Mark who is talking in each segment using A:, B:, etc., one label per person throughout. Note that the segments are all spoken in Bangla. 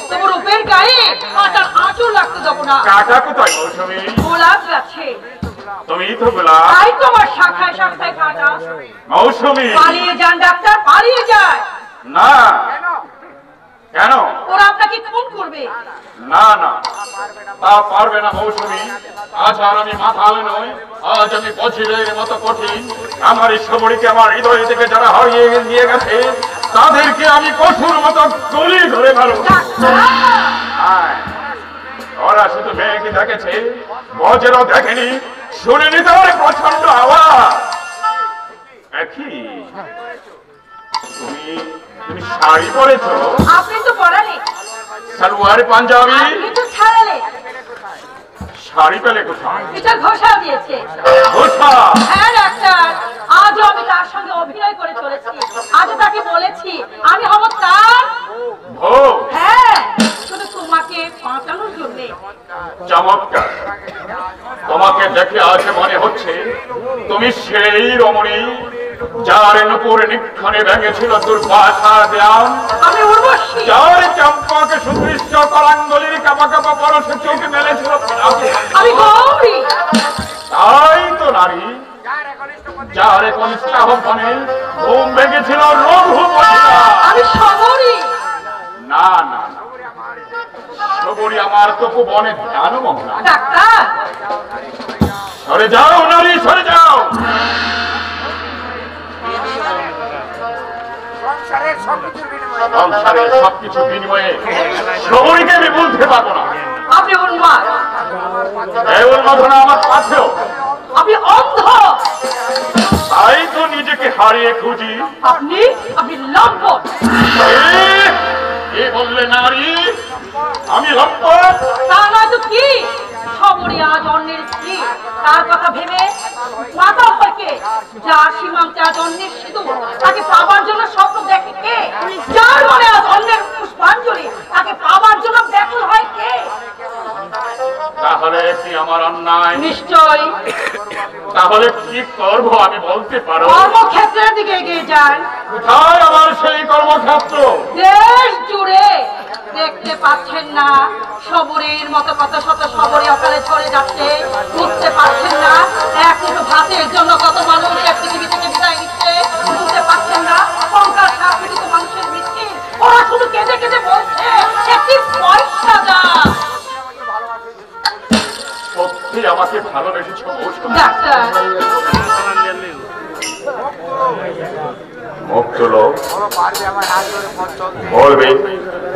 A: তোমার রূপের গায়ে কাঁটার আঁচড় লাগতে দেবো না।
B: কাঁটা কোথায় মৌসুমী?
A: গোলাপ গাছে।
B: তুমি তো গোলাপ।
A: তাই তোমার শাখায় শাখায় কাঁটা।
B: মৌসুমী
A: পালিয়ে যান ডাক্তার, পালিয়ে যায়।
B: না। কেন?
A: ওরা আপনাকে খুন করবে।
B: না না, তা পারবে না মৌসুমী। আজ আর আমি মাতাল নই, আজ আমি বজ্রের মতো কঠিন। আমার এই সবরীকে আমার হৃদয় থেকে যারা হারিয়ে নিয়ে গেছে তাদেরকে আমি কঠোর মতো গলি ধরে ভালো। ওরা শুধু মেয়েকে দেখেছে, বজ্রও দেখেনি। শুনে নিতে পারে প্রচন্ড আওয়াজ। দেখি তুমি তুমি শাড়ি পরেছো?
A: আপনি তো পরালে।
B: সালোয়ার পাঞ্জাবি?
A: আপনি তো ছাড়ালে।
B: শাড়ি পেলে কোথায়?
A: এটা ঘোষা দিয়েছে।
B: ঘোষা?
A: হ্যাঁ ডাক্তার, আজও আমি তার সঙ্গে অভিনয় করে চলেছি। আজও তাকে বলেছি আমি হব তার
B: বউ।
A: হ্যাঁ, শুধু তোমাকে বাঁচানোর জন্য।
B: চমৎকার। তোমাকে দেখে আজ মনে হচ্ছে তুমি সেই রমণী যার নুপুর নিক্ষণে ভেঙেছিল দুর্বাসা দেয়াল।
A: আমি উর্বশী।
B: যার চম্পাকে সুদৃশ্য করাঙ্গলির কাপা কাপা পরশে চোখ মেলেছিল।
A: আমি গৌরী।
B: তাই তো নারী যার কনিষ্ঠ আহ্বানে ঘুম ভেঙেছিল রঘুপতি।
A: আমি সবরী।
B: না না, সবরী আমার তপু বনে ধ্যান মহনা।
A: ডাক্তার
B: সরে যাও নারী, সরে যাও। সংসারের সবকিছু বিনিময়ে সবরীকে আমি বলতে পারবো না।
A: আপনি উন্মাদ।
B: এই উন্মাদনা আমার পাথেও।
A: আপনি অন্ধ।
B: তাই তো নিজেকে হারিয়ে খুঁজি।
A: আপনি আপনি লম্পট।
B: কে বললে নারী আমি লম্পট?
A: তা নয় তো কি? সবরী আজ অন্যের স্ত্রী। তার কথা ভেবে মাথা হয়কে যার সীমান্তে আজ অন্যের সিঁদুর, তাকে পাবার জন্য স্বপ্ন দেখে কে? যার মনে আজ অন্যের পুষ্পাঞ্জলি, তাকে পাবার জন্য ব্যাকুল হয় কে?
B: তাহলে কি আমার অন্যায়?
A: নিশ্চয়।
B: তাহলে কি করবো আমি বলতে পারো?
A: কর্মক্ষেত্রের দিকে এগিয়ে যান।
B: কোথায় আমার সেই কর্মক্ষেত্র?
A: দেশ জুড়ে। দেখতে পাচ্ছেন না সবরীর মতো কত শত সবরী অকালে চলে যাচ্ছে? বুঝতে পারছেন না এক মুঠো ভাতের জন্য কত মানুষ এক পৃথিবী থেকে বিদায় নিচ্ছে? বুঝতে পারছেন না সংখ্যার সাথে মানুষের মৃত্যু? ওরা শুধু কেঁদে কেঁদে বলছে একটি পয়সা যা।
B: সত্যি আমাকে ভালোবেসেছ মৌসুমী?
A: ডাক্তার
B: মুখ তোলো। বলবে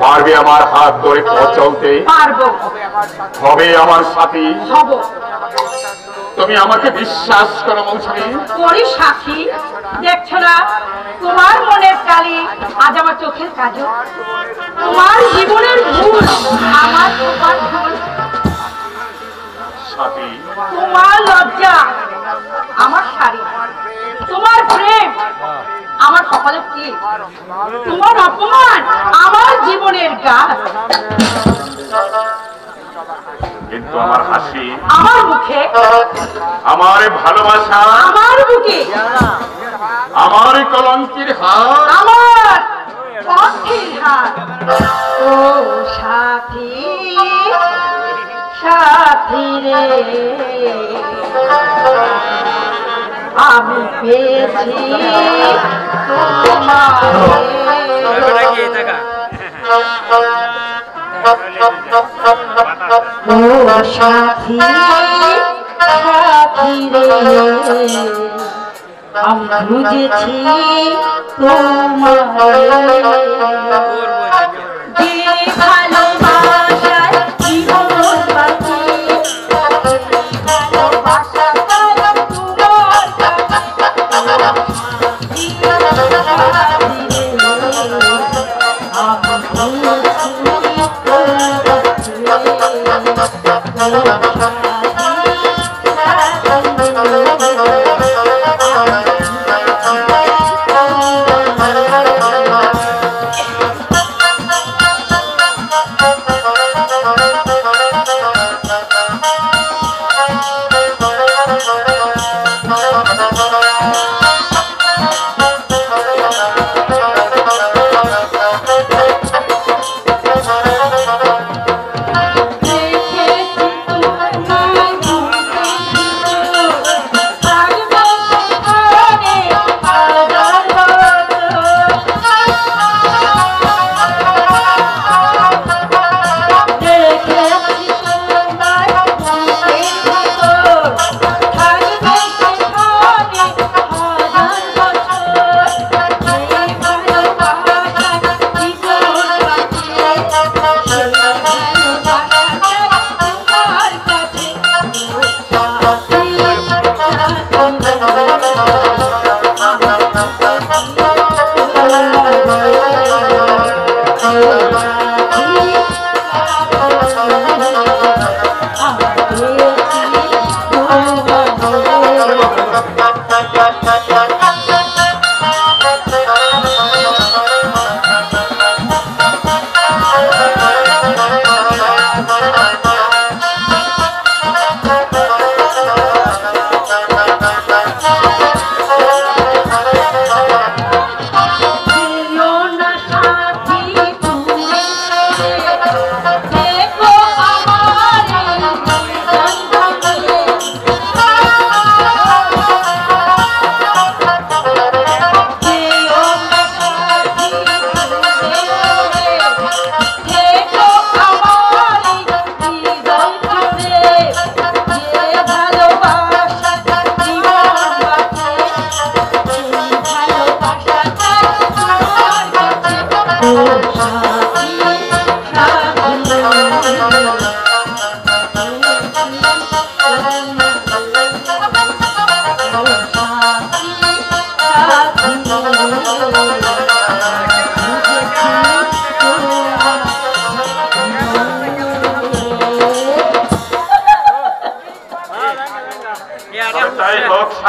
B: পারবে আমার হাত ধরে পথ চলতে?
A: পারবো।
B: হবে আমার সাথী?
A: হব।
B: তুমি আমাকে বিশ্বাস করো মৌসুমী?
A: করি সাথী। দেখছো না তোমার মনের কালি আজ আমার চোখের কাজল। তোমার জীবনের ভুল আমার তোমার ভুল।
B: সাথী
A: তোমার লজ্জা আমার শাড়ি। তোমার প্রেম আমার কপালের টিপ। তোমার অপমান আমার জীবনের গাছ।
B: কিন্তু আমার হাসি,
A: আমার মুখে,
B: আমার ভালোবাসা,
A: আমার বুকে,
B: আমার কলঙ্কের হাত,
A: আমার পথের হাত। ও সাথী সাথী রে, আমি পেয়েছি ও সাথী সাথী রে, আমি খুঁজেছি তোমায়। যে ভালোবাসার জীবন বাঁচি, ভালোবাসা কারণ তোমার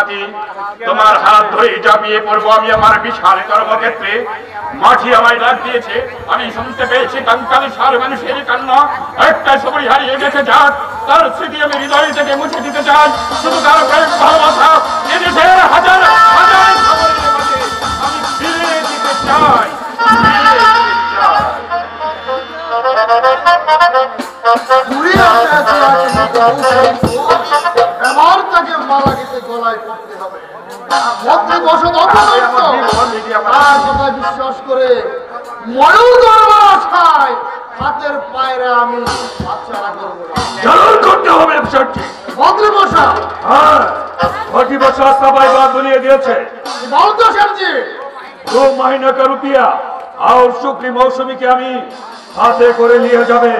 B: পাতি তোমার হাত ধরে চাপিয়ে পড়বো আমি আমার বিশাল কর্মক্ষেত্রে। মাঝি আমায় ডাক দিয়েছে, আমি শুনতে পেয়েছি কাঙ্কালি সার মানুষের কান্না। একটা সবই হারিয়ে গেছে যাক, তার স্মৃতি আমি হৃদয় থেকে মুছে দিতে চাই। শুধু তার প্রেম ভালোবাসা এদেশের হাজার হাজার খবরের মাঝে আমি ফিরে দিতে চাই।
C: এবার তাকে মারা গেছে গলায় পড়তে হবে। মন্ত্রী বসত তার কথা বিশ্বাস করে ময়ূর দরবার আশায় হাতের পায়রা আমি বাচ্চারা করবো
B: জরুর করতে হবে
C: মন্ত্রী বসা।
B: হ্যাঁ, भटी बसा सबाई बात बोलिए दिए छे
C: बहुत तो सर जी
B: 2 महीना का रुपया और शुक्री मौसमी के आमी हाथे करे लिए जाबे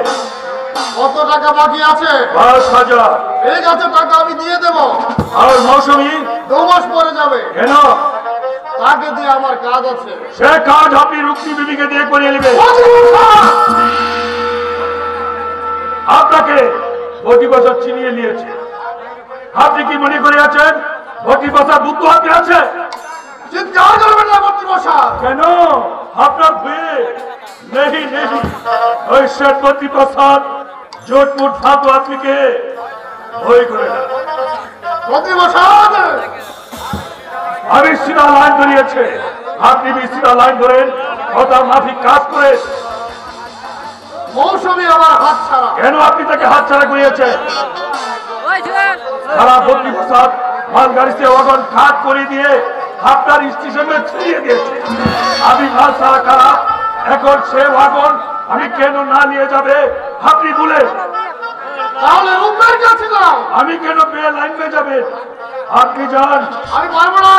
C: কত টাকা বাকি আছে
B: 50,000
C: এই আছে টাকা আমি দিয়ে দেব
B: और मौसमी
C: 2 মাস পরে যাবে
B: কেন
C: তাকে দিয়ে আমার কাজ আছে
B: সে কাজ আপনি রুক্তি বিবিকে দিয়ে করিয়ে নেবে আপনাকে ভটি বসা চিনিয়ে নিয়েছে আপনি কি মনে করে আছেন ভটি বসা বুদ্ধ হাতে আছে
C: চিৎকার করবেন না মন্ত্রী মশাই
B: কেন আপনার ভয়ে नहीं नहीं ওই শেঠপতি প্রসাদ জোটমুট ফালতু আদমিকে ভয় করে না
C: মন্ত্রী মশাই
B: আমি সিধা লাইন ধরিয়েছে আপনি भी সিধা লাইন ধরেন কথা মাফিক কাজ করে
C: মৌসুমী আমার হাত ছাড়া
B: কেন আপনি তাকে হাত ছাড়া করিয়েছেন সারা ভর্তি প্রসাদ মালগাড়ি से ওয়াগন খাট করে দিয়ে আপনার স্টেশনে ছড়িয়ে দিয়েছে আমি মাল সারা খারাপ এখন সে ওয়াগন আমি কেন না নিয়ে যাবে আপনি বলেন
C: তাহলে রূপের কাছে যাও
B: আমি কেন বে লাইন में যাবে আপনি যান
C: আমি পারবো না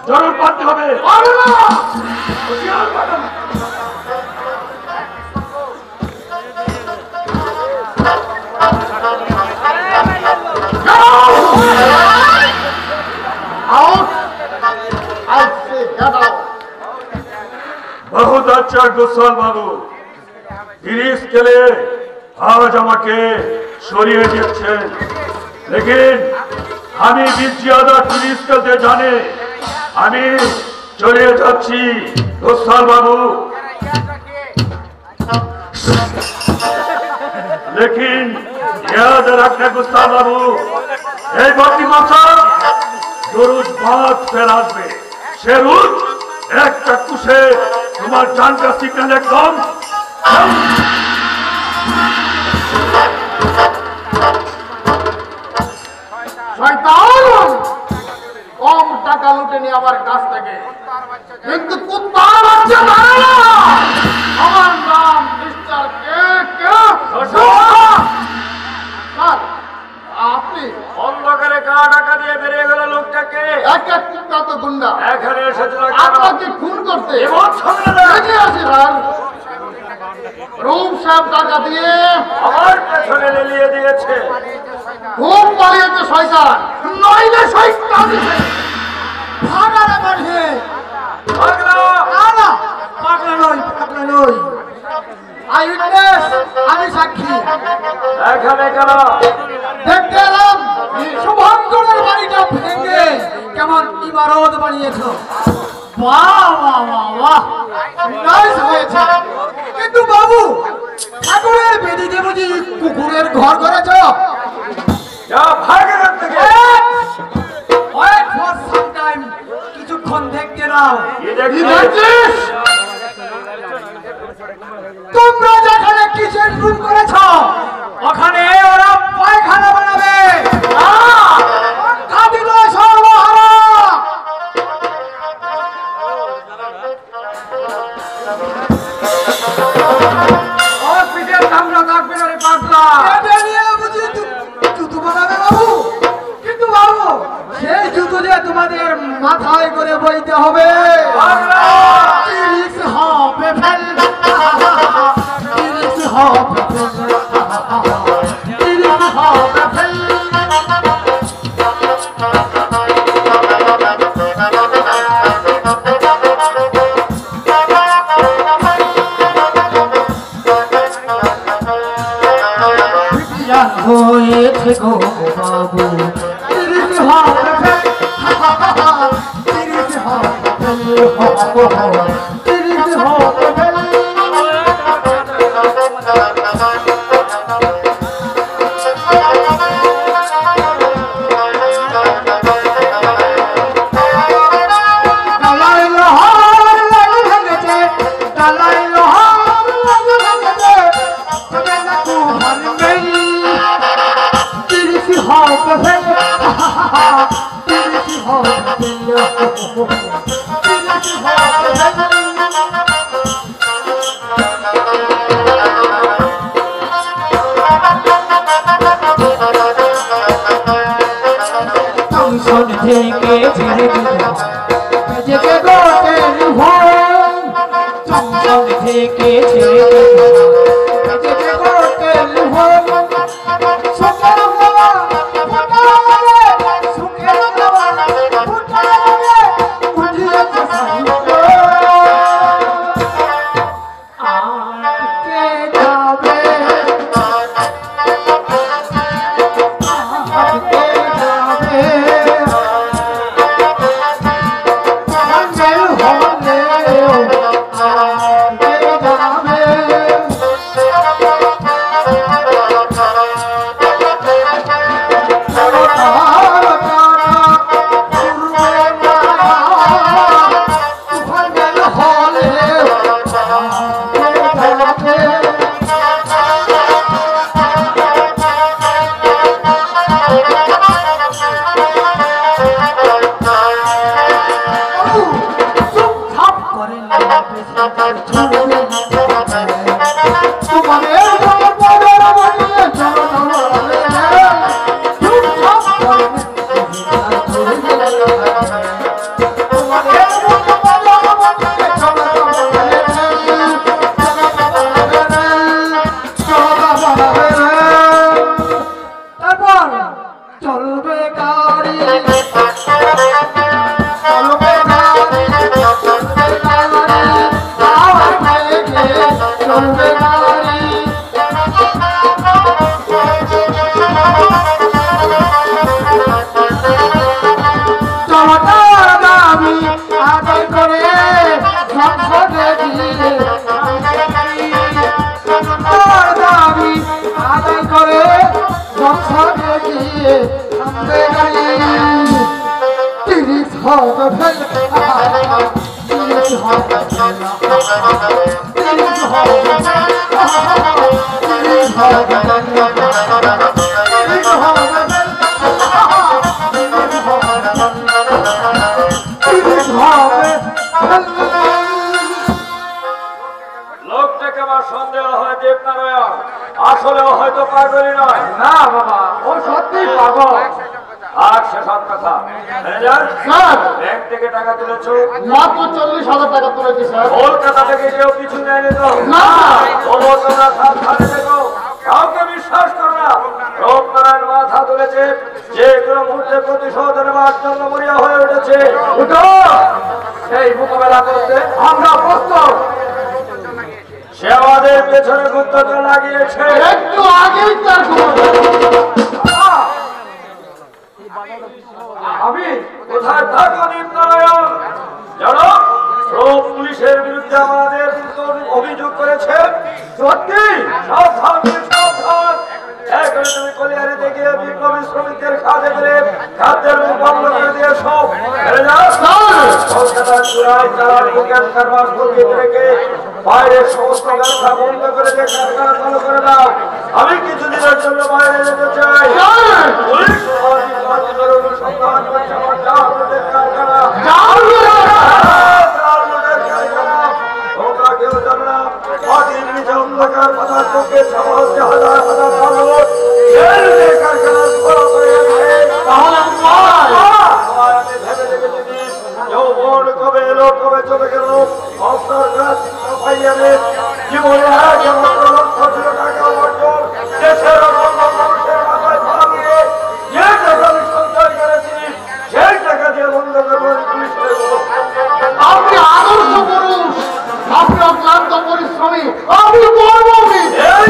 B: জরুর পারতে হবে
C: পারবো না
B: बहुत अच्छा गुस्साल बाबू गिरीश के लिए आज আমাকে সরিয়ে দিচ্ছেন लेकिन আমি বিজ্ঞাদা गिरीश के জানে আমি চলে যাচ্ছি গুস্সাল বাবু लेकिन याद रखना गुस्साल बाबू এই ভর্তি মশা রোজ বাদ ফেরাবে সে রোজ একটা কুশে তোমার জানটা সিগন্যাল একদম
C: শয়তান কম টাকা লুটে নিয়ে আমার কাছ থেকে কিন্তু কুত্তার বাচ্চা জানে না আমার নাম মিস্টার কে কে স্যার আপনি
B: অন্ধকারে কারা টাকা দিয়ে বেরিয়ে গেল লোকটাকে
C: এক এক কুত্তা তো গুন্ডা
B: এখানে এসেছিল
C: আপনাকে খুন করতে
B: এমন ঝামেলা
C: এগিয়ে আসি স্যার রূপ সাহেব টাকা দিয়ে
B: আমার পেছনে লেলিয়ে দিয়েছে
C: খুব পালিয়েছে শয়তান নইলে শয়তান ভাগারে বাড়িয়ে
B: পাগলা
C: না পাগলা নই আই উইটনেস আমি সাক্ষী
B: এখানে কেন
C: দেখতে এলাম শুভঙ্করের বাড়িটা ভেঙে কেমন ইমারত বানিয়েছো বাহ বাহ বাহ বাহ নাইস হয়েছে কিন্তু বাবু ঠাকুরের বেদিতে বুঝি কুকুরের ঘর করেছো
B: যা ভাগে রাখ থেকে
C: ওয়েট ফর সাম টাইম কিছুক্ষণ দেখতে নাও
B: কি দেখছিস
C: তোমরা যেখানে কিচেন রুম করেছো ওখানে ওরা পায়খানা বানাবে খাদিল সর্বহারা
B: হসপিটাল সামনে থাকবে রে পাগলা
C: এটা নিয়ে বুঝি জুতো বানাবে বাবু কিন্তু বাবু সেই জুতো দিয়ে তোমাদের মাথায় করে বইতে হবে
B: পাগলা
C: তিরিশ হবে ফেল তিরিশ হবে ফেল তিরিশ হবে ফেল হয়েছে গো বাবু তিরিশ হবে ফেল
D: লোকটাকে আমার সন্দেহ হয় দেবনারায়ণ, আসলে হয়তো পাগলই নয়।
C: না বাবা, ও সত্যি পাগল।
D: আর সে সব কথা ম্যানেজার,
C: স্যার,
D: ব্যাংক থেকে টাকা তুলেছো?
C: মাত্র 40,000 টাকা তুলেছি স্যার।
D: কলকাতা থেকে কেউ কিছু নেয়নি তো?
C: না।
D: খবর তোমরা সাবধানে দেখো, কাউকে বিশ্বাস করো না। রূপনারায়ণ মাথা তুলেছে, যে কোনো মুহূর্তে প্রতিশোধ নেওয়ার জন্য মরিয়া হয়ে উঠেছে। উঠো, সেই মোকাবেলা করতে আমরা প্রস্তুত। সে আমাদের পেছনে গুপ্তচর লাগিয়েছে।
C: একটু আগেই তার
D: আমি কোথায় থাকো দীপনারায়ণ? জানো, রোগ পুলিশের বিরুদ্ধে আমাদের অভিযোগ করেছে। সত্যি? সাবধান, সাবধান। এখন তুমি কলিয়ারিতে গিয়ে বিপ্লবী শ্রমিকদের কাজে পেলে খাদ্যের বন্ধ করে দিয়ে সব কলকাতার চূড়ায় চালান বুকের কারবার স্থগিত রেখে বাইরের সমস্ত ব্যবসা বন্ধ করে দিয়ে কারখানা চালু করে দাও। আমি কিছুদিনের জন্য বাইরে যেতে চাই। পুলিশ অনুসন্ধান করছে আমার চাল রোডের কারখানা। চাল রোডের কারখানা তোমরা কেউ জানো না। মাটির নিচে অন্ধকার পাতার পক্ষে সমাজকে হাজার হাজার মানুষ কারখানা ফলো করে যাচ্ছে। তাহলে আমি ভেবে দেখেছি যৌবন কবে এলো কবে চলে গেল। অবসর কাজ পাইয়াবে জীবনে যেমন লক্ষ ছিল টাকা অর্জন দেশের মানুষের মাথায় ভাড়া দিয়ে যে টাকা আমি সঞ্চয় করেছি সেই টাকা দিয়ে বন্ধ করবো পুলিশের।
C: আপনি আদর্শ পুরুষ, আপনি অক্লান্ত পরিশ্রমী, আপনি কর্মবীর।
D: এই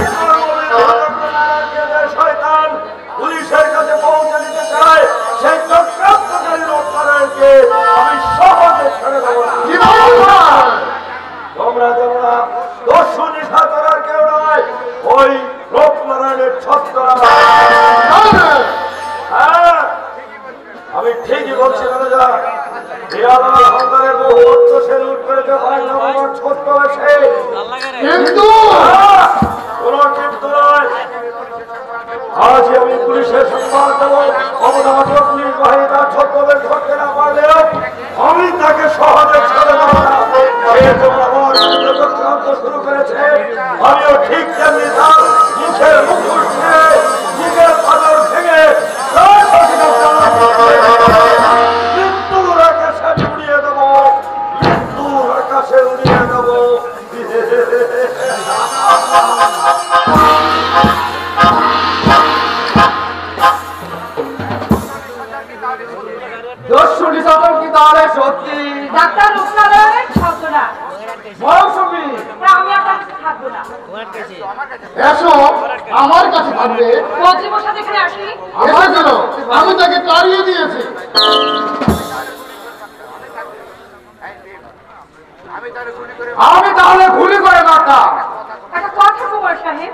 D: দেবো। অবদান নির্বাহী তার ছদ্মবেশ ধরতে না পারলেও আমি তাকে সহজে ছেড়ে দেবো না। সে যখন আমার বিরুদ্ধে চক্রান্ত শুরু করেছে, আমিও ঠিক তেমনি তার মুখের মুখোশ ছিঁড়ে মুখের পাথর ভেঙে তার মৃত্যুর আকাশে উড়িয়ে দেবো, মৃত্যুর আকাশে উড়িয়ে দেবো।
C: দস্যু নিশাচর কি তাহলে সত্যি?
A: ডাক্তার রূপনারায়ণের ছদ্ম না।
C: মৌসুমী,
A: আমি আপনার কাছে থাকবো না।
C: এসো আমার কাছে থাকবে।
A: মন্ত্রী মশাই এখানে আসি।
C: এসেছিল, আমি তাকে তাড়িয়ে দিয়েছি। আমি তাহলে গুলি করে মারতাম।
A: একটা কথা কুমার সাহেব,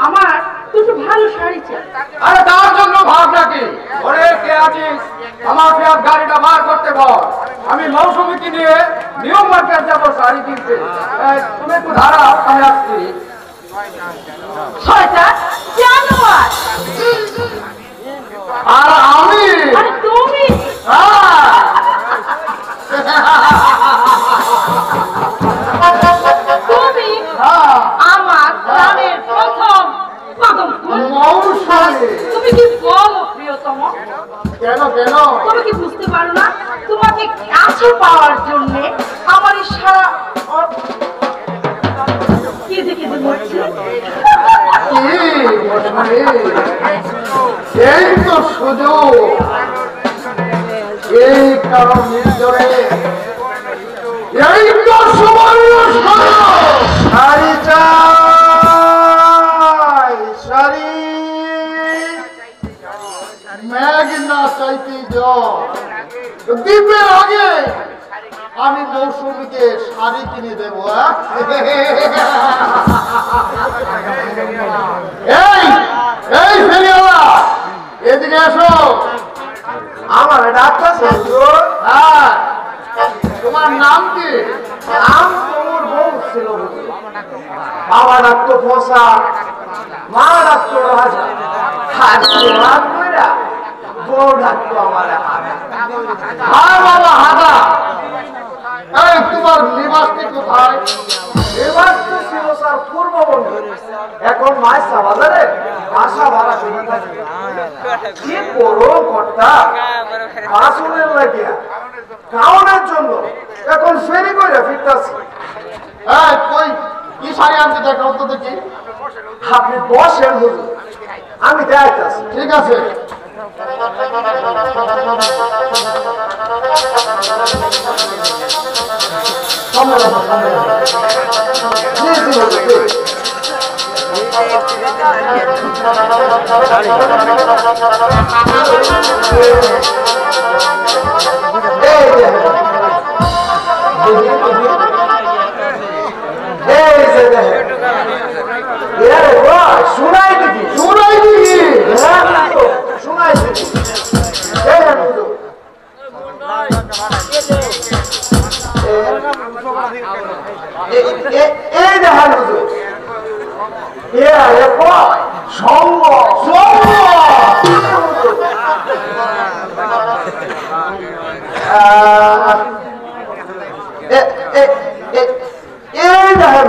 A: আমার দুটো ভালো শাড়ি চাই।
C: আরে তার জন্য ভাবনা কি? ওরে কে আছিস? আমাকে আর গাড়িটা বার করতে বল। আমি মৌসুমীকে নিয়ে নিউ মার্কেট যাবো শাড়ি কিনতে। তুমি একটু দাঁড়াও, আমি আসছি।
A: শয়তান, জানোয়ার।
C: আর আমি
A: আরে তুমি তুমি আমার প্রাণের প্রথম কদম ফুল।
C: মৌসুমী,
A: তুমি কি বলো প্রিয়তম?
C: কেন কেন?
A: তুমি কি বুঝতে পারো না? তোমাকে কাছে পাওয়ার জন্য আমার এই সারা কেঁদে কেঁদে মরছে।
C: কি মৌসুমী? এই তো সুযোগ, এই কারণ নির্জরে এই তো সুবর্ণ সুযোগ। শাড়ি চাই, শাড়ি। মেঘ না চাইতে জল। দ্বীপের আগে আমি মৌসুমীকে শাড়ি কিনে দেবো। এই এই ফেরিওয়ালা, এদিকে এসো। আমার ডাক্তার হুজুর। হ্যাঁ, তোমার নাম কি? নাম তোমার বউ ছিল হুজুর। বাবা ডাক্তার ফসা, মা ডাক্তার রাজা, আর তোমার কইরা বউ ডাক্তার আমার হাগা। হ্যাঁ বাবা হাগা। এই তোমার নিবাসটি কোথায়? নিবাস তো ছিল স্যার পূর্ববঙ্গে, এখন মাইসা বাজারে বাসা ভাড়া করে থাকে। কি করো কর্তা? বাসনের লাগিয়া কাউনের জন্য এখন ফেরি করে ফিরতাছি। এই কই কি শাড়ি আনতে দেখাও তো দেখি। আপনি বসেন হুজুর, আমি দেখাইতাছি। ঠিক আছে। সামনে রাখো, সামনে রাখো। জি জি হুজুর, জি। শোনাই দিদি, শোনাই দিদি, শোনাই দিদি। এই দেখান সঙ্গ সঙ্গ এই দেখান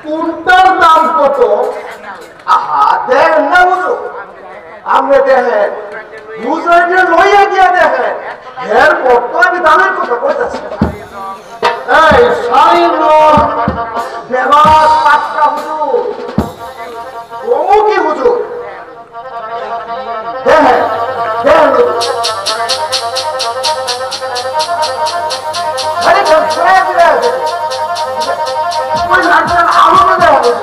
C: কোনটার দাম কত? আহা দেন না বুঝো, আমরা দেখেন বুঝে লইয়া গিয়া দেখেন এরপর তো আমি দামের কথা কইতাছি। এই শাড়ির ব্যবহার পাঁচটা হুজুর, অমুকি হুজুর দেখেন দেখেন আমাকে দেখেন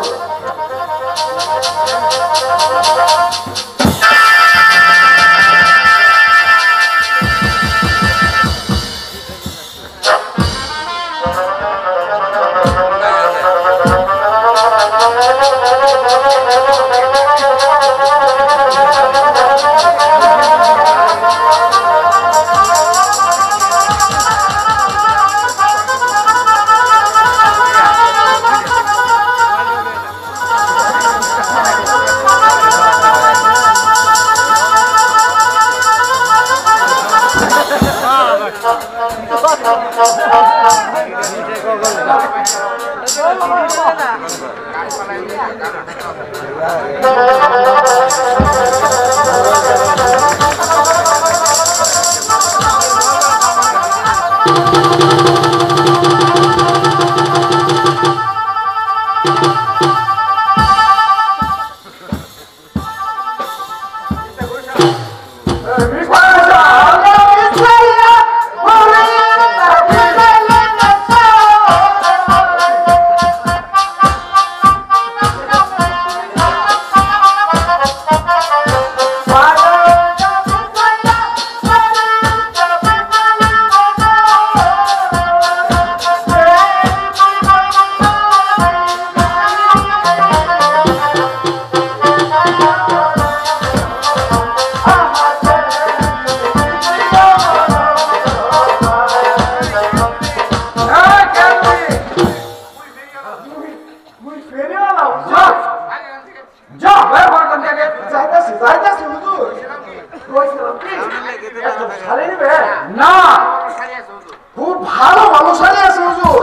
C: খুব ভালো ভালো শাড়ি আছে হুজুর।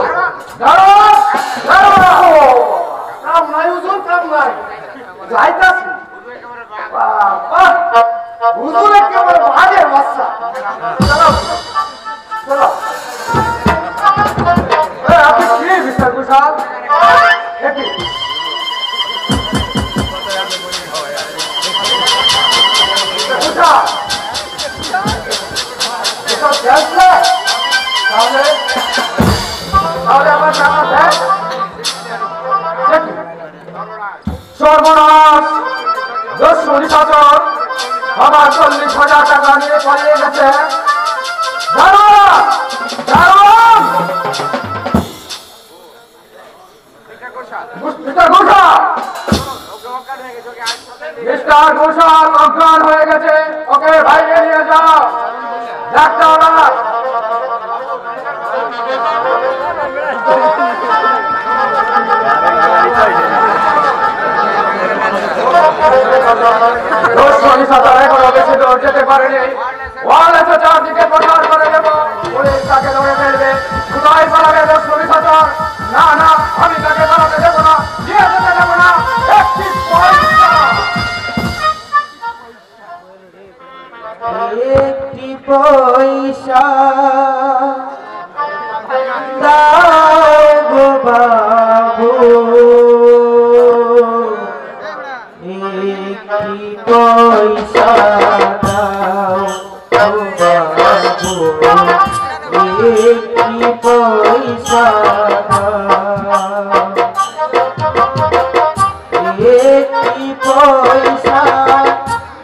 C: কাম নাই হুজুর, কাম নাই, যাইতাছি। হুজুর একেবারে ভাগের বাচ্চা। চলো চলো। আপনি কি বিচার কুশাল?
D: সর্বনাশ, 40,000 টাকা নিয়ে পালিয়ে গেছে। মিস্টার ঘোষাল অজ্ঞান হয়ে গেছে, ওকে বাইরে নিয়ে যাও। ডাক্তার যেতে পারেনি, চারদিকে প্রচার করে দেব, পুলিশ তাকে ধরে ফেলবে। কোথায় পালাবে 40,000? না না, আমি তাকে পালাতে দেবো না, দিয়ে যেতে দেবো না। একটি
E: পয়সা দাও গো বাবু, একটি পয়সা দাও গো বাবু, একটি পয়সা দাও, একটি পয়সা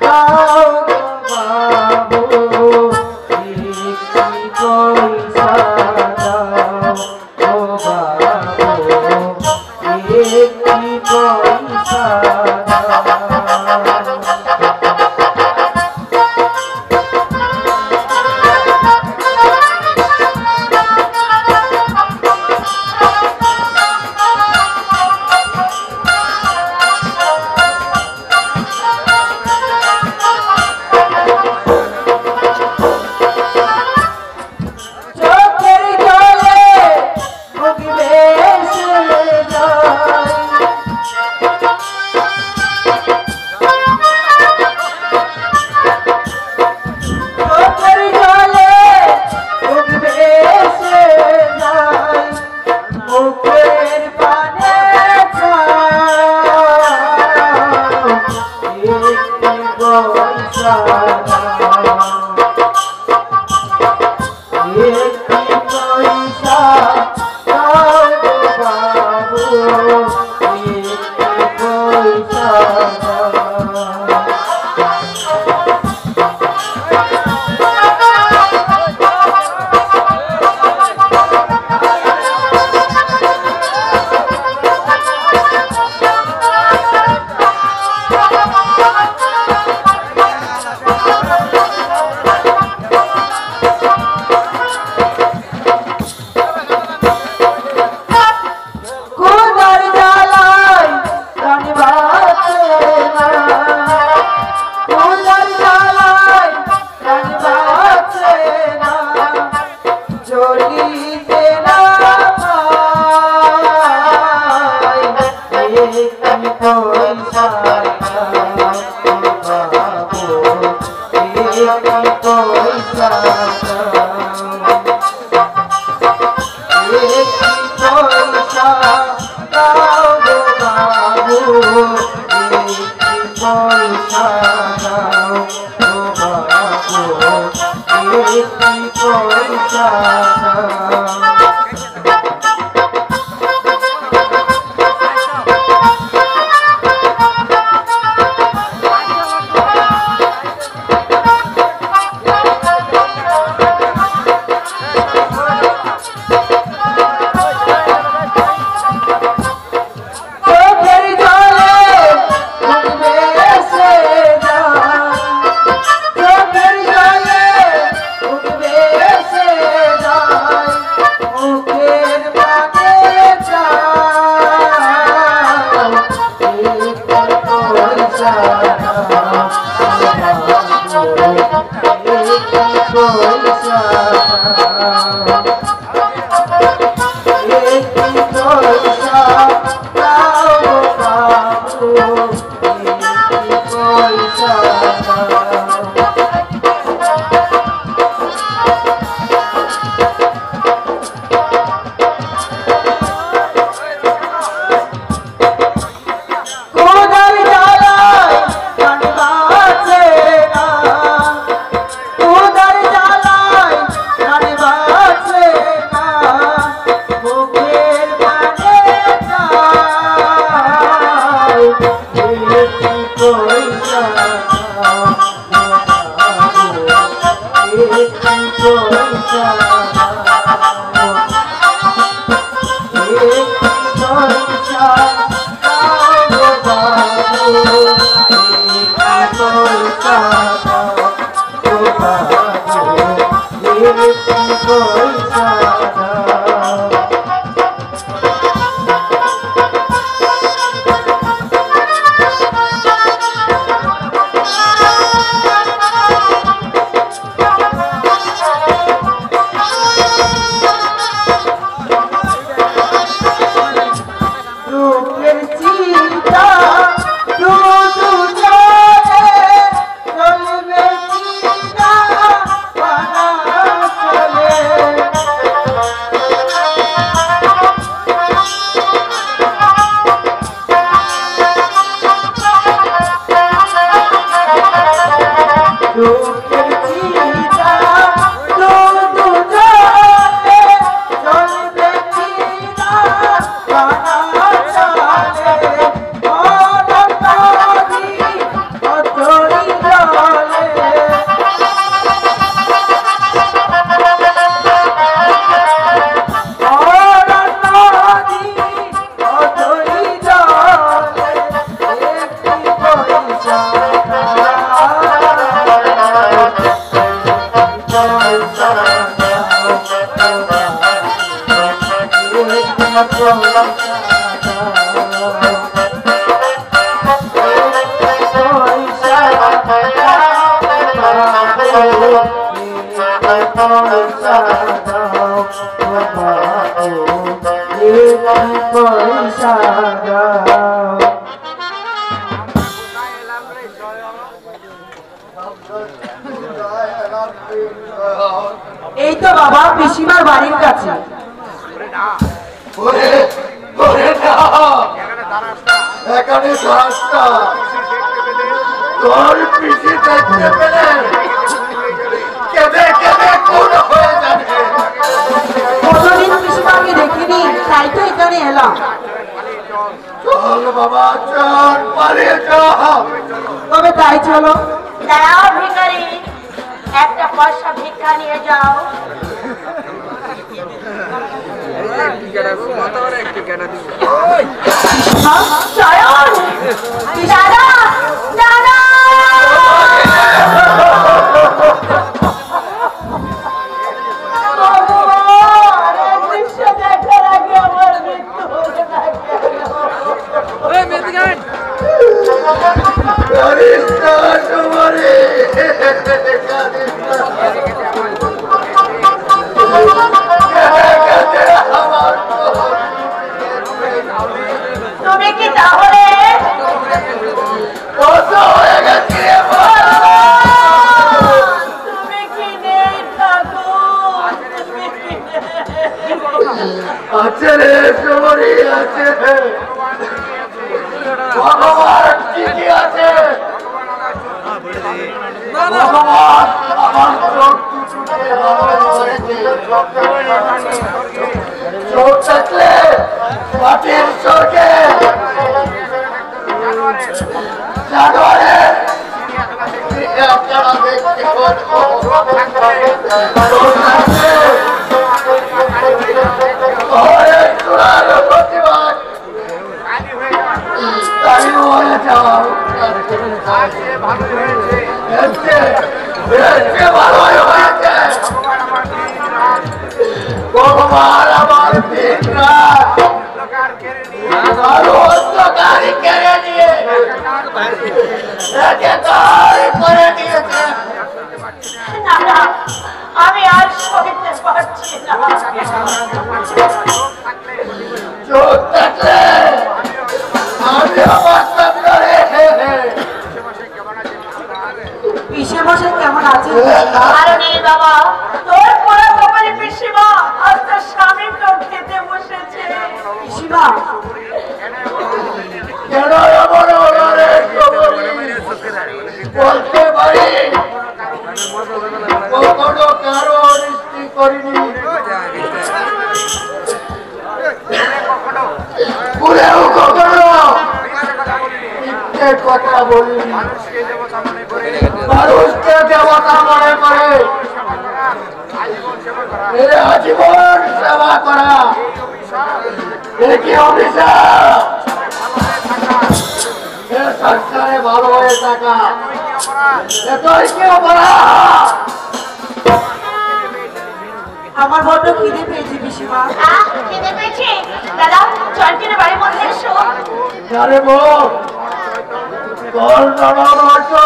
E: দাও গো বাবু, একটি পয়সা দাও গো বাবু, একটি পয়সা দাও। চলি এই তো বাবা পিসিমার বাড়ির কাছে।
C: এখানে তোর পিসি দেখতে পেলে কেঁদে কেঁদে খুন হয়ে যাবে।
E: কতদিন পিসিমাকে দেখিনি, তাই তো এখানে এলাম।
C: চল বাবা চল, পালিয়ে চল।
E: তবে তাই চলো।
A: দাও ভিখারি, একটা পয়সা ভিক্ষা নিয়ে যাও। দাদা দাদা তুমি কি তাহলে
C: হয়ে ভগবান আমার চোখ দুটোকে ভালো করেছে। চোখ থাকলে মাটির স্বর্গে জানোয়ারের চিড়িয়াখানা দেখতে পাবো। চোখ থাকলে শহরের চূড়ার প্রতিবাদ তাই হয়ে যাওয়া ভালোই হয়েছে। ভগবান আমার দিন রাত আরো অন্ধকারই কেড়ে নিয়ে একেকার করে দিয়েছে।
A: না না, আমি আর সইতে পারছি না।
C: চোখ থাকলে আমি আমার সামনে
E: পিসে মশাই কেমন আছে?
A: আর নেই বাবা, তোর পরে বাবারে পিসিমা আর তোর স্বামী তো খেতে বসেছে।
E: পিসিমা
C: কেন এমন হলো রে কবরী? বলতে পারি কখনো কারো অনিষ্টি করিনি, ভুলেও কখনো মিথ্যে কথা বলিনি। মানুষকে দেবতা মনে করে আজীবন সেবা করা কি অভিশাপ? সংসারে ভালো হয়ে থাকা এতই কি অপরাধ?
E: আমার বড্ড খিদে পেয়েছে পিসিমা।
A: খেতে পেয়েছি দাদা, চল কিনে বাড়ির মধ্যে এসো।
C: আরে বউ, তোর ননদ হয়তো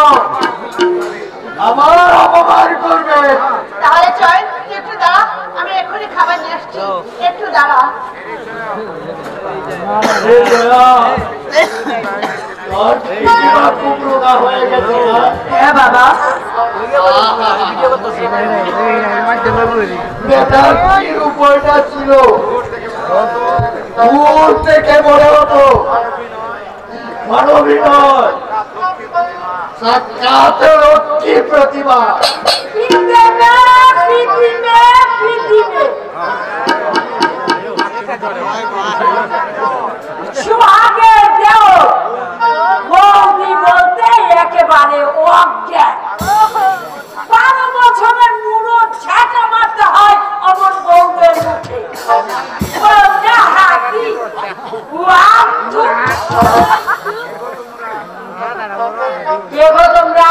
C: আমার অপমান করবে।
A: তাহলে চল, তুই একটু দাঁড়া, আমি এক্ষুনি খাবার নিয়ে আসছি। একটু দাঁড়া।
C: তোর পিসিমা খুব রোগা হয়ে গেছে না?
E: হ্যাঁ বাবা।
C: বেটার কি উপায়টা ছিল? দূর থেকে মনে হতো মানবী নয়, সাক্ষাৎ লক্ষ্মী প্রতিভা।
A: সুহাগের দেও বৌদি বলতে একেবারে অজ্ঞান। 12 বছরের মুড়ো ঝাঁটা মারতে হয় অমন বৌদের মুখে। কে গো তোমরা?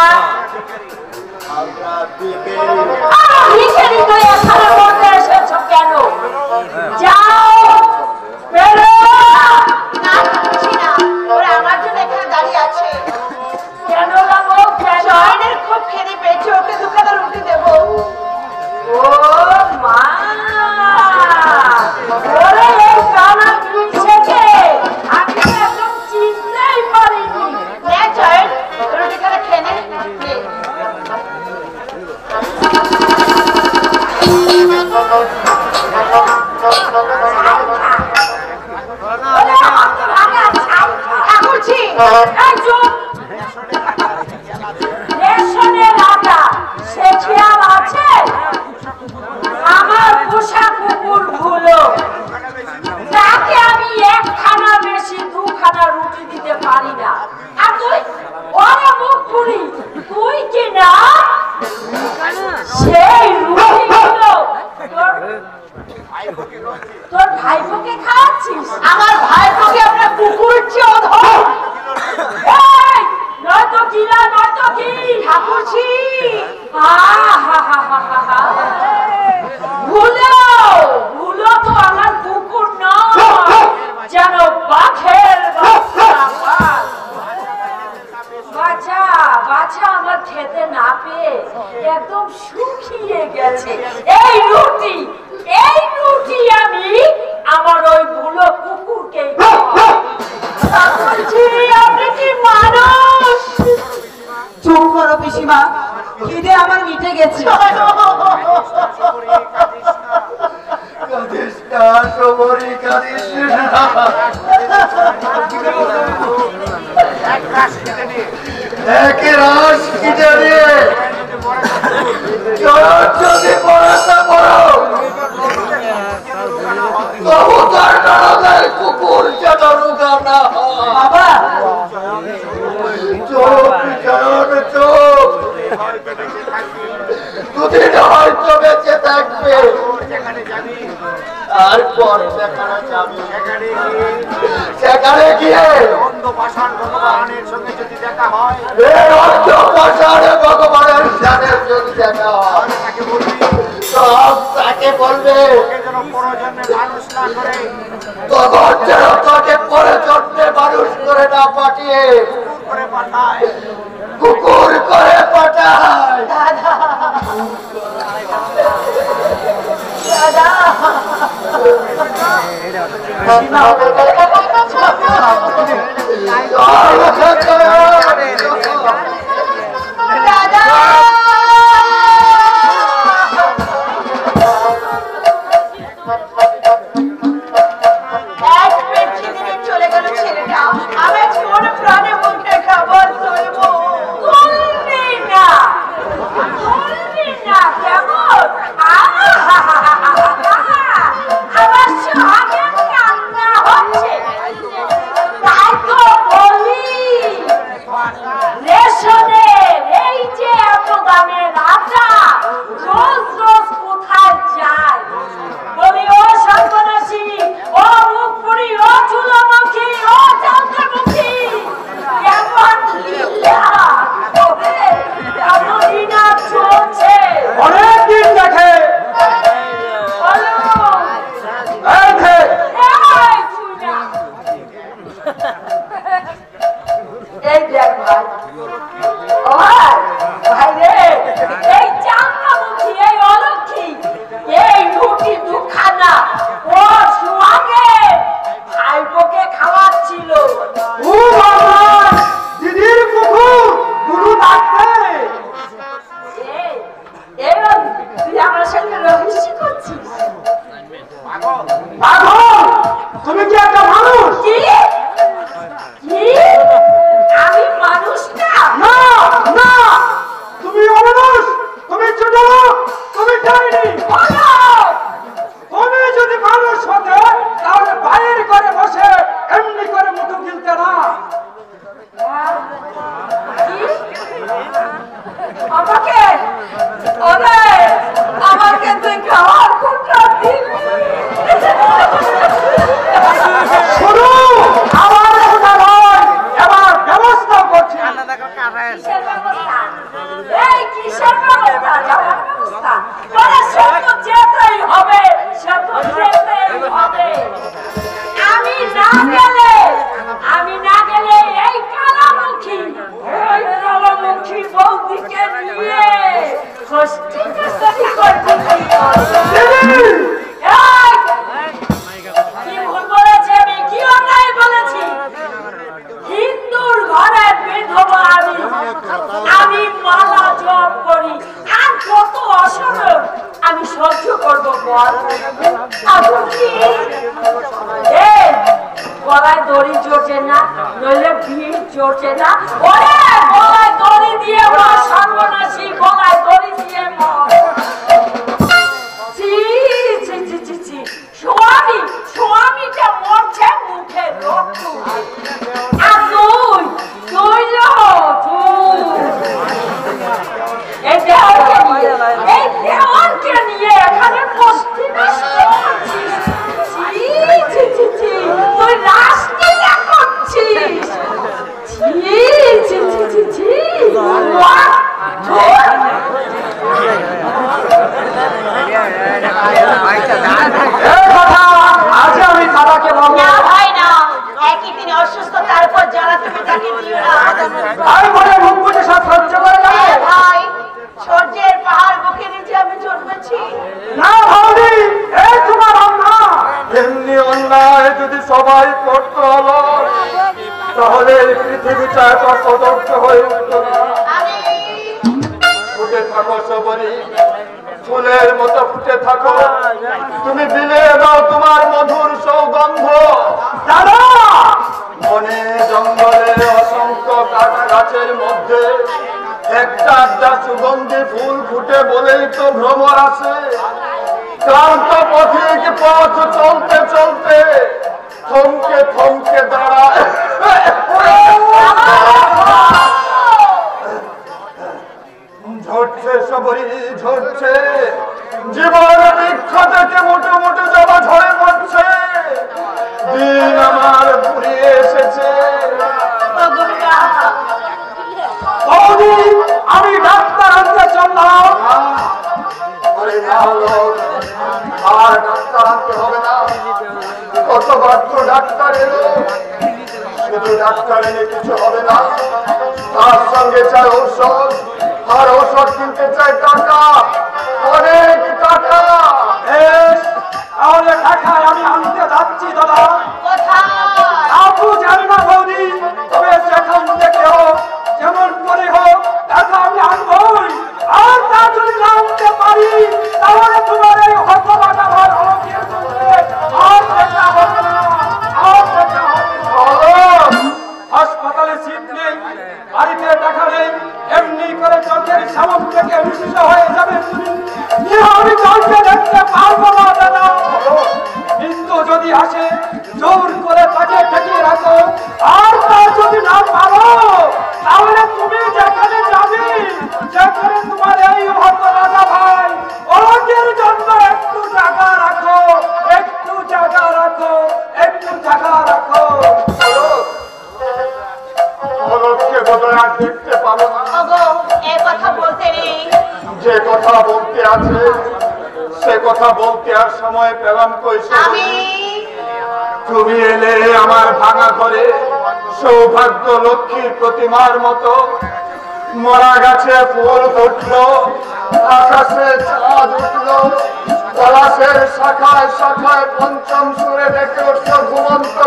A: ভিখারি করে এখানে বলতে এসেছো কেন? যাও বেরো। না বুঝি না, ওরা আমার জন্য এখানে দাঁড়িয়ে আছে। কেন লাগো? জয়েনের খুব খেতে পেয়েছে, ওকে দুখানা রুটি দেবো। ও মা, ওরে এই কানা মিছেকে আমি তো একদম চিনতেই পারিনি। নে জয়েন, রুটিখানা খেয়ে নে। রেশনের আটা সে খেয়াল আছে? আমার পোষা কুকুর ভুলো, তাকে আমি একখানা বেশি 2খানা রুটি দিতে পারি না। আর তুই ওরে মুখ পুরি, তুই কি না সেই রুটিগুলো তোর ভাইপোকে খাওয়াচ্ছিস? আমার ভাইপোকে আপনার কুকুর চেয়ে অধম। এই নয়তো কি না, নয়তো কি ঠাকুরছি। ভুলো ভুলো তো আমার কুকুর নয়, যেন বাঘের বাচ্চা। বাচ্চা আমার খেতে না পেয়ে একদম শুকিয়ে গেছে। এই রুটি আমি আমার ওই ভুলো কুকুরকে আপনি কি মানুষ?
E: চুপ করো পিসিমা, খিদে আমার মিটে গেছে।
C: কাঁদিস না সবরি, কাঁদিস না। একে রাস খিদে নিয়ে
D: যদি পড়াতে পড়ো তবু তার কারণে কুকুর যেন রোগা না হয়।
E: বাবা
D: চোখ যেন চোখ দুদিন হয়তো বেঁচে থাকবে, তারপর সেখানে যাবে। সেখানে গিয়ে ভগবানের সঙ্গে যদি দেখা হয়, ভগবানের সাথে যদি দেখা হয়, সব তাকে বলবে তখন যেন তাকে পরে চড়তে মানুষ করে না পাঠিয়ে কুকুর করে পাঠায়।
E: চলে গেল ছেলেটা, আমি কোন প্রাণে মুখে খাবার তুলব? কেমন আমার সঙ্গে কান্না হচ্ছে, তাই তো বলি রেশনের এই যে এত দামের আটা রোজ রোজ কোথায় যায়? বলি ও সর্বনাশী, ও মুখপুরি, ও চুলামুখী, ও চালতামুখী, কেমন লীলা তবে এমনই না চলছে।
D: অনেকদিন দেখে
E: বলো
D: এই যে
E: এই চুলা, এই দেখ ভাই, ও ভাই রে, এই চালতামুখী, এই অলক্ষী, এই রুটি দুখানা ওর সঙ্গে ভাইপোকে খাওয়াচ্ছিল।
D: ও ভগবান, দিদির কুকুর গুরু ডাকতে।
E: তুই আমার সঙ্গে রহস্য করছিস?
D: পাগল, তুমি কি একটা মানুষ?
E: কি কি আমি মানুষ না?
D: না না, তুমি অমানুষ, তুমি ছোট লোক, তুমি ডাইনি।
E: বলো
D: তুমি যদি মানুষ হতে তাহলে বাইরে করে বসে এমনি করে মুঠো গিলতে না।
E: আমাকে আমাকে তুই খাওয়ার কোনটা দিবি?
D: শুরু আমার কথা নয়, এবার ব্যবস্থা করছি।
E: কিসের ব্যবস্থা? এই কিসের ব্যবস্থা? যাওয়ার ব্যবস্থা? বলে সে তো যেতেই হবে, সে তো যেতেই হবে। আমি না গেলে এই কালামুখী বৌদিকে নিয়ে ষষ্ঠী কাছারি করতে কি ভুল বলেছি আমি? কি অন্যায় বলেছি? হিন্দুর ঘরের বিধবা আমি মালা জপ করি, আর কত অসম্ভব আমি সহ্য করবো বল? গলায় দড়ি জোটে না, নইলে ভিড় জোটে না। ওরে গলায় দড়ি দিয়ে মা, সর্বনাশী গলায় দড়ি দিয়ে মা। স্বামীটা মরছে মুখে রক্ত, আর তুই এই দেওয়ানকে নিয়ে এখানে বসতি নষ্ট করছিস। তুই রাজনীতি করছিস।
D: আজ আমি দাদাকে বলবো।
E: না ভাই না, একই দিনে অসুস্থ, তারপর যারা তুমি তাকে দিও না।
D: ভাই বলে মুখ বুঝে সব সহ্য করে যাবে।
E: হ্যাঁ ভাই, সূর্যের পাহাড় বুকে নিচে আমি জন্মেছি।
D: না ভাবি, এই তোমার অন্যায়। এমনি অন্যায় যদি সবাই করতে হলো তাহলে এই পৃথিবীটা এত কদর্য হয়ে উঠত না।
E: আমি
D: ফুটে থাকো সবরি, ফুলের মতো ফুটে থাকো। তুমি দিলে দাও তোমার মধুর সৌগন্ধ। দাদা, বনে জঙ্গলে অসংখ্য কাটা গাছের মধ্যে
C: একটা একটা সুগন্ধি ফুল ফুটে বলেই তো ভ্রমর আছে। ক্লান্ত পথিক পথ চলতে চলতে থমকে থমকে দাঁড়ায়। ঝরছে সবই ঝরছে, জীবন বৃক্ষ থেকে মুঠো মুঠো জবা ঝরে পড়ছে। দিন আমার ফুরিয়ে এসেছে।
D: আমি ডাক্তার আনতে চললাম।
C: আর ডাক্তার আনতে হবে না, কতবার তো ডাক্তার এলো। শুধু ডাক্তার এনে কিছু হবে না, তার সঙ্গে চাই ঔষধ, আর ঔষধ কিনতে চাই টাকা, অনেক টাকা।
D: তাহলে টাকায় আমি আনতে যাচ্ছি দাদা। আপু জানি না বৌদি, তবে যেখান থেকে হোক যেমন করে হোক টাকা আমি আনবই। আর তা যদি না আনতে পারি তাহলে তোমার এই হতবাটা ভার আর দেখা হবে না, আর দেখা হবে না। হাসপাতালে সিট নেই, বাড়িতে টাকা নেই, এমনি করে চোখের সামনে থেকে নিঃস্ব হয়ে যাবে তুমি। আমি চোখে দেখতে পারবো না দাদা। কিন্তু যদি আসে জোর করে তাকে ঠেকিয়ে রাখো, আর তা যদি না পারো তাহলে তুমি যেখানে যাবে সেখানে তোমার এই হত রাজা ভাই ওদের জন্য একটু জায়গা রাখো, একটু জায়গা রাখো, একটু জায়গা রাখো।
C: অলককে বোধহয় আর দেখতে পাবো না। যে কথা বলতে আছে সে কথা বলতে আর সময় পেলাম কই? তুমি এলে আমার ভাঙা ঘরে সৌভাগ্য লক্ষ্মীর প্রতিমার মতো। মরা গাছে ফুল ফুটলো, আকাশে চাঁদ উঠলো, পলাশের শাখায় শাখায় পঞ্চম সুরে ডেকে উঠল ঘুমন্ত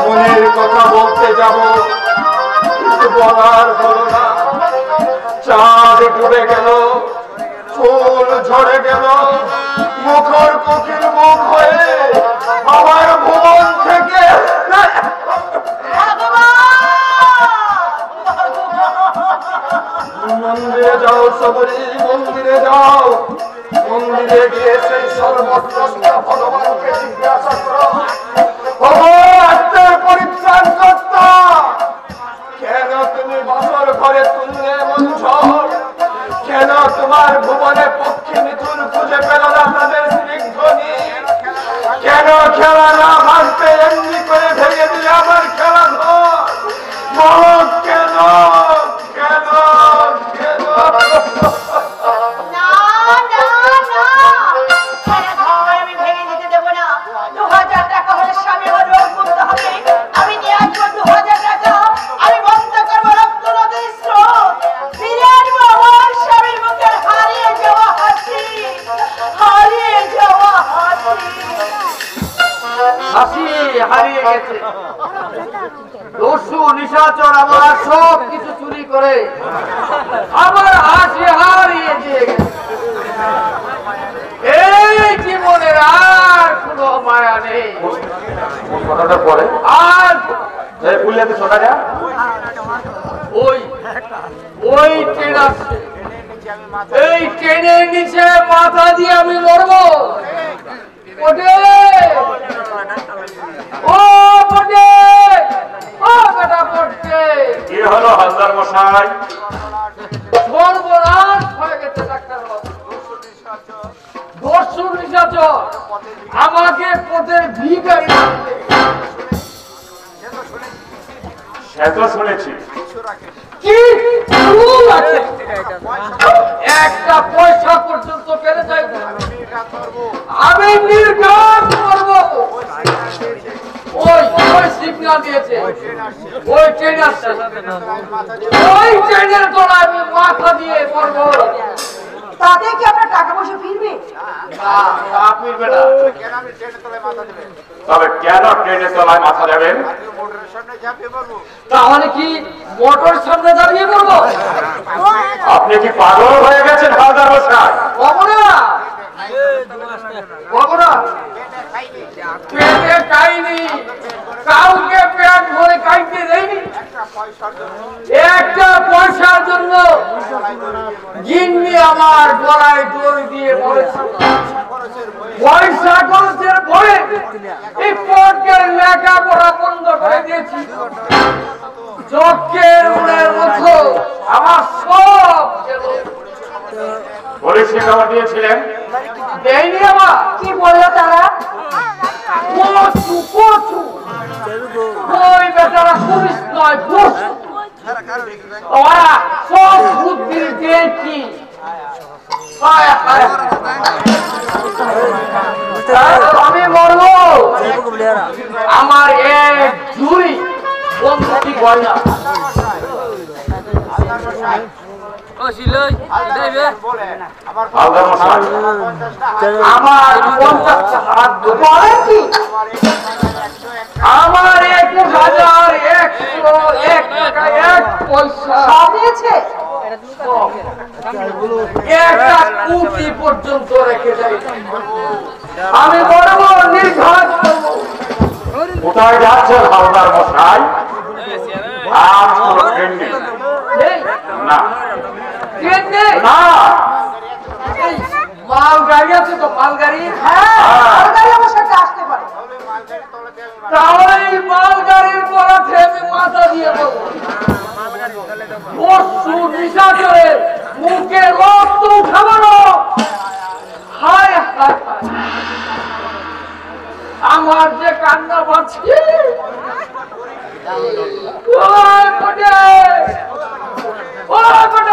C: মনের কথা বলতে যাব, কিন্তু বলার হলো না। চাঁদ ডুবে গেল, ফুল ঝরে গেল, মুখর কোকিল মুখ হয়ে আমার ভুবন থেকে। মন্দিরে যাও সবরি, মন্দিরে যাও। মন্দিরে গিয়ে সেই সর্বশ্রেষ্ঠ ভগবানকে জিজ্ঞাসা করো, আত্মার পরিত্রাণ কর্তা, কেন তুমি বাসর ঘরে তুললে মন ঝড়? কেন তোমার ভুবনে পক্ষী মিথুন খুঁজে পেল না তাদের স্নিগ্ধনী? কেন খেলা না ভাঙতে এমনি করে ভেঙে দিলে আমার খেলা ঘর? কেন কেন কেন?
F: হারিয়ে গেছে। দস্যু নিশাচর আমার সব কিছু চুরি করে আমার হাসি হারিয়ে দিয়ে গেছে। এই জীবনের আর কোনো মায়া নেই।
C: কথাটা পরে
F: আর
C: বুঝলে শোনা যায়
F: ওই ওই ট্রেন আসছে, এই ট্রেনের নিচে মাথা দিয়ে আমি লড়বো। ওঠে ও পড়ে, ও বেটা পড়ছে।
B: কি হলো হালদার মশাই?
F: সর্বনাশ হয়ে গেছে ডাক্তার বাবু। দস্যু নিশাচর আমাকে পথের ভিখারি বানাতে।
B: সে তো শুনেছি।
F: কি ভুল আছে? একটা পয়সা পর্যন্ত পেরে যাই না, আমি নির্ঘাত করবো। ওই ওই সিগন্যাল দিয়েছে, ওই ট্রেন আসছে, ওই ট্রেনের তলায় আমি মাথা দিয়ে মরবো।
E: তাতে কি আপনার টাকা পয়সা ফিরবে?
B: তবে কেন ট্রেনের তলায় মাথা দেবেন?
F: তাহলে কি মোটর সামনে দাঁড়িয়ে পড়বো?
B: আপনি কি পাগল হয়ে গেছেন হালদার মশাই?
F: পেটে খাইনি, কাউকে পেট ভরে খাইতে দেয়নি, একটা পয়সার জন্য জিন্নি আমার গলায় দড়ি দিয়ে মরেছে। পয়সা খরচের ভয়ে এই পটকের লেখাপড়া বন্ধ করে দিয়েছি। চোখের উনের মতো আমার সব গেল।
B: পুলিশকে খবর দিয়েছিলেন?
F: দেয়নি আমার।
E: কি বললো তারা?
F: কচু কচু ওই বেটারা পুলিশ নয় পশু। ওরা সব বুদ্ধি দেখি আমি বলবো আমার এক জুড়ি বন্ধুটি গয়না
B: হালদার মশাই,
F: আমার 50 হাত বলে কি আমার 1001 টাকা 1 পয়সা
E: দিয়েছে?
F: একটা কুটি পর্যন্ত রেখে যাই। আমি বড় নির্ঘাত করব।
B: কোথায় যাচ্ছেন হালদার মশাই? আর কোনো ট্রেন নেই। না
F: ট্রেন নেই?
B: না,
F: এই মালগাড়ি আছে তো? মালগাড়ি?
E: হ্যাঁ, মালগাড়ি আমার সাথে আসতে পারে।
F: তাহলে এই মালগাড়ির পরাতে আমি মাথা দিয়ে বলবো পশু নিশা করে মুখে রক্ত উঠাবানো। হায় হায় হায়, আমার যে কান্না পাচ্ছে। ওই পটে, ওই পটে পটে, ওই পটে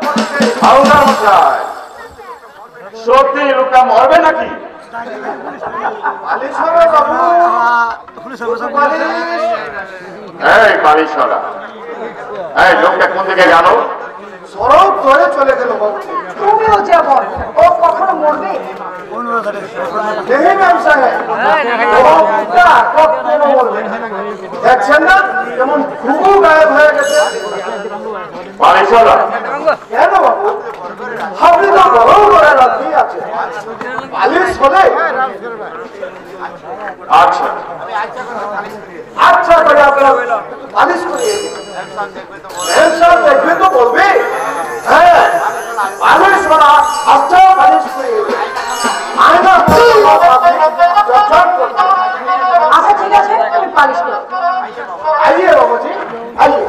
F: পটে।
B: হালদার মশাই, সত্যি লোকটা মরবে নাকি? এই বালিশরা, এই লোকটা কোন দিকে গেল?
C: সড়ক ধরে চলে গেল বাবু।
E: তুমিও যেমন, ও কখনো মরবে?
C: দেখে ম্যাম সাহেব, লোকটা কখনো মরবে না। দেখছেন না কেমন ঘুঘু গায়েব হয়ে গেছে?
B: বালিশরা,
C: কেন বাবু? আপনি তো বড় বড় রাত্রি আছে, বালিশ হলে
B: আচ্ছা
C: আচ্ছা করে আপনার বালিশ করিয়ে ম্যাম সাহেব দেখবে তো বলবে, হ্যাঁ বালিশ করা, আচ্ছা বালিশ করিয়ে আয়না
E: আচ্ছা ঠিক আছে, তুমি পালিশ করো।
C: आइए बाबू जी, आइए।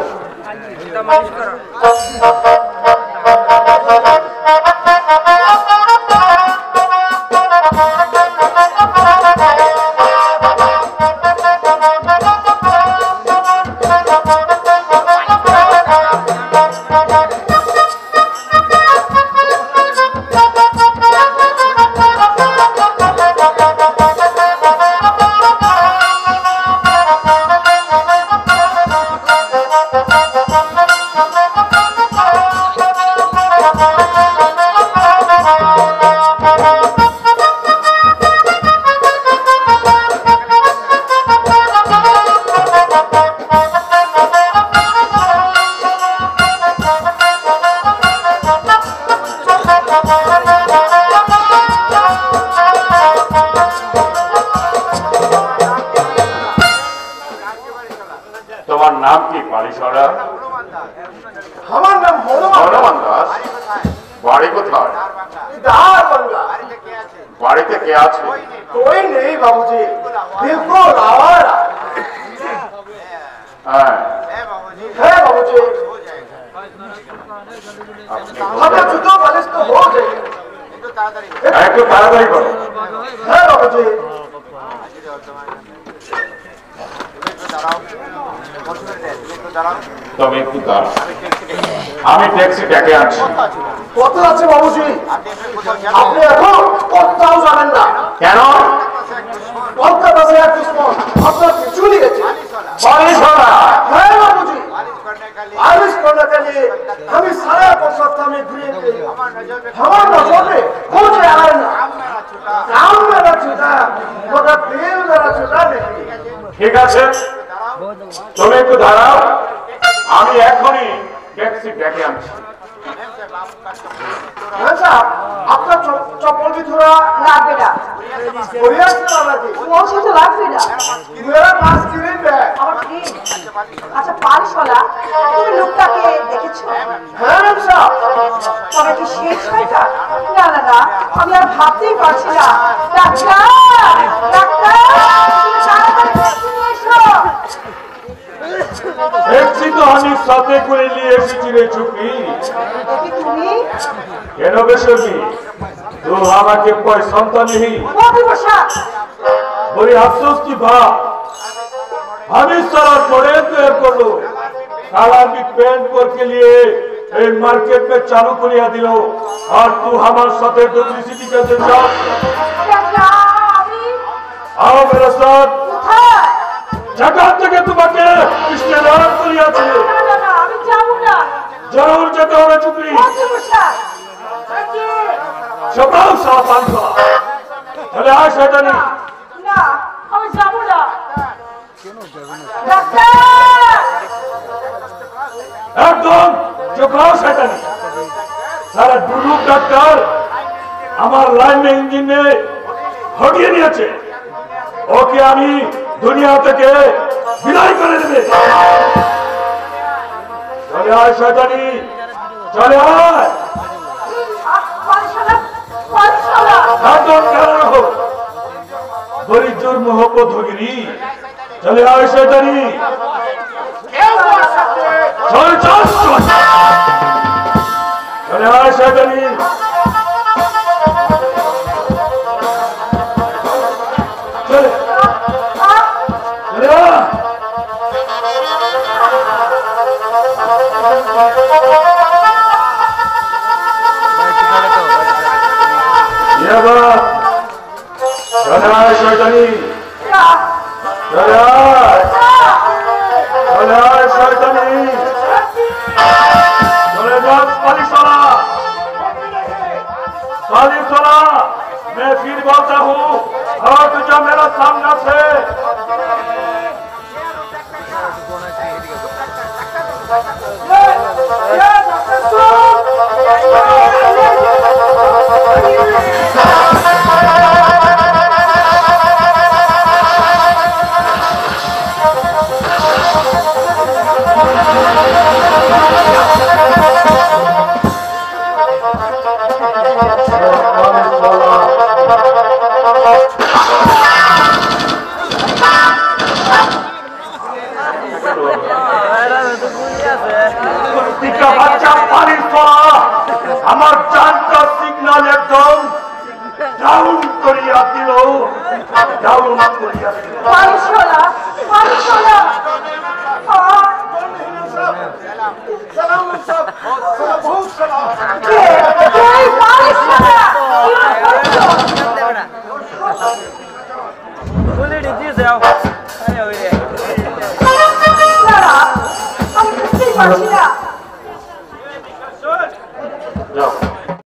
B: তোমার নাম কি বালিশরা?
C: আমার নাম
B: হনুমান দাস। বাড়ি কোথায়?
C: दार बंगला।
B: বাড়িতে কে আছে?
C: कोई नहीं बाबूजी, बिल्कुल आवारा
B: হ্যাঁ,
C: है बाबूजी। हमें जुतो बालिश तो हो जाएगी,
B: একটু তাড়াতাড়ি করো।
C: है बाबूजी।
B: তবে একটু দাঁড়াও, আমি ট্যাক্সি ডেকে আনছি।
C: কত আছে বাবুজি? আপনি এখন কোথাও জানেন না
B: কেন?
C: কলকাতা से एक दुश्मन আপনার পিছু নিয়েছে।
B: বালিশরা,
C: है बाबूजी, बारिश करने के लिए हमें सारा कोलकाता में घूरे थे। हमारे नजर में कुछ आया ना, काम मेरा छूटा, मगर दिल मेरा छूटा नहीं।
B: ঠিক আছে, তুমি একটু দাঁড়াও, আমি এখনই ট্যাক্সি ডেকে আনছি।
C: আচ্ছা আপনার চপ্পল কি ধরা
A: লাগবে না,
C: পরে আসতে আপনাকে
A: পৌঁছে তো লাগবে না।
C: মেরা মাছ কিনে দেয়
A: আমার কি? আচ্ছা পারিশলা, তুমি লোকটাকে দেখেছো?
C: হ্যাঁ ব্যবসা
A: তবে কি সেই ছয়টা? না না না, আমি আর ভাবতেই পারছি না। ডাক্তার, ডাক্তার, তুমি তাড়াতাড়ি ভর্তি নিয়ে এসো।
B: দেখছি তো আমি সাথে করে নিয়ে এসেছি রে চুপি।
A: দেখি তুমি
B: কেন বেশি তো আমাকে পয়সা নেই
A: মধুমশা,
B: बड़ी अफसोस की बात हम इस तरह बड़े तैयार कर लो काला की पेंट पर के लिए एक मार्केट में चालू करिया दिलो और तू हमारे साथ पब्लिसिटी करते जाओ।
A: ডাক্তার, আমি
B: आओ मेरे साथ
A: কোথায়?
B: जगह जगह तुम्हारे रिश्तेदार करिया थे
A: না না না, আমি যাবো না।
B: जरूर जगह में चुपी
A: মধুমশা,
B: शबाब साफ आंखा चले आ शैतानी
A: না, আমি যাবো না। ডাক্তার,
B: एकदम चुप रहो शैतानी सारा डुलुक डॉक्टर আমার লাইন ইঞ্জিন নে হটিয়ে নিয়েছে ওকে আমি দুনিয়া থেকে বিদায় করে দেবে চলে আয় শয়তানি চলে আয়
A: পারিশলা, পারিশলা।
B: একদম খেয়াল রাখো বড়ি জোর মোহব্বত হোগিরি চলে আয় শয়তানি চল চল চল চলে আয় শয়তানি চলে চলে আয় ये बात चले आए शैतानी चले आए शैतानी चले जा पालिशला मैं फिर बोलता हूँ और तुझे मेरा सामना से আমার জানটা সিগন্যাল একদম ডাউন করিয়া দিল ডাউন করিয়া দিল
A: পারিশলা, পারিশলা।
C: বহুত সালাম
A: কে? কে এই পারিশলা? কি করছো? দাঁড়া, আমি বুঝতেই পারছি না।